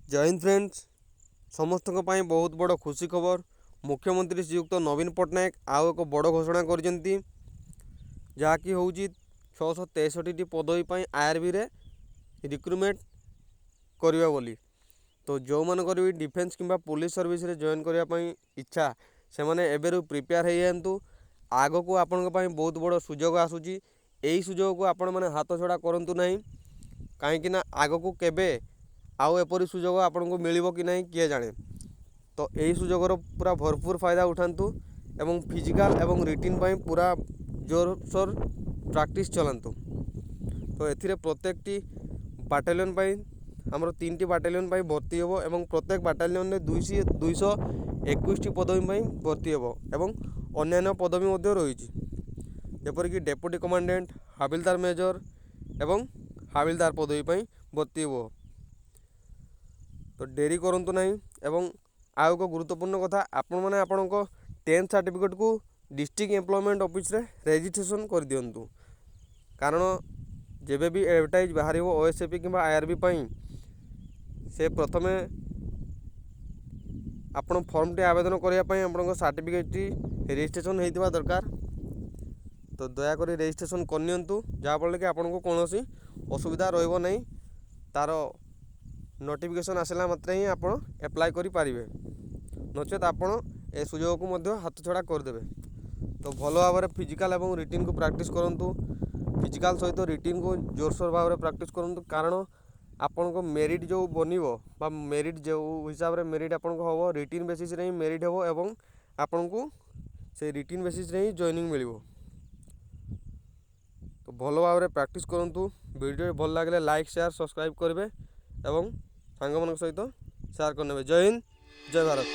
जय हिंद फ्रेंड्स। समस्त बहुत बड़ खुशी खबर। मुख्यमंत्री श्रीयुक्त नवीन पट्टनायक आउ एक बड़ घोषणा कर जहाँकि हूँ 663 पदवी आईआरबी रे रिक्रुटमेंट करवा बोली। तो जो मानकर भी डिफेन्स किंबा पुलिस सर्विस रे जॉइन करने इच्छा से मैंने एवं प्रिपेयर हो जातु। आग को आपण बहुत बड़ सुजोग आसूँ। यही सुजोग को आपण मैंने हाथ छड़ा करूँ ना, कहीं आग को केबे आउ एपरी सुजोग आपको मिल कि नहीं किए जाने। तो यही सुजोगर पूरा भरपूर फायदा उठातु एवं फिजिकल एवं रिटिन पूरा जोरसोर प्रैक्टिस चलातु। तो ए प्रत्येक बाटालियन आमर 3टी बाटालियन भर्ती हो एवं प्रत्येक बाटालियन में 221 पदवी भर्ती हो एवं अन्य पदवी रही जपरिक डेप्यूटी कमांडेंट, हाविलदार मेजर एवं हाविलदार पदवी भर्ती हो। तो डेरी करूँ ना। एवं आउ एक गुरुत्वपूर्ण कथा, आपण मैंने आपण 10th सर्टिफिकेट को डिस्ट्रिक्ट एम्प्लॉयमेंट ऑफिस रे रजिस्ट्रेशन कर दिंतु। कारण जेबे भी एडवर्टाइज बाहर ओएसएपी कि आईआरबी से प्रथमे आपण फॉर्म टी आवेदन करने आप सर्टिफिकेट रजिस्ट्रेशन होता दरकार। तो दयाकोरी रजिस्ट्रेशन करनियंतु जहाँफल कि आपको कौन असुविधा रहिबो नहीं। तार नोटिफिकेशन आसला मात्रे ही आप एप्लाय करें, नचेत आपण ए सुजोग को हाथ छड़ा करदे। तो भल भाव में फिजिकल एवं रिटिन को प्रैक्टिस करूँ। फिजिकल सहित रिटिन को जोरसोर भाव में प्रैक्टिस करूँ। कारण आपण को मेरिट जो बन मेरिट जो हिसाब से मेरिट आपण को हम रिटिन बेसिस रे ही मेरिट हो एवं आपण को से रिटिन बेसिस रे ही जॉइनिंग मिल। तो भल भाव में प्रैक्टिस करूँ। वीडियो भल लगे लाइक शेयर सब्सक्राइब करेंगे एवं सांग मान सहित शेयर करने। जय हिंद, जय भारत।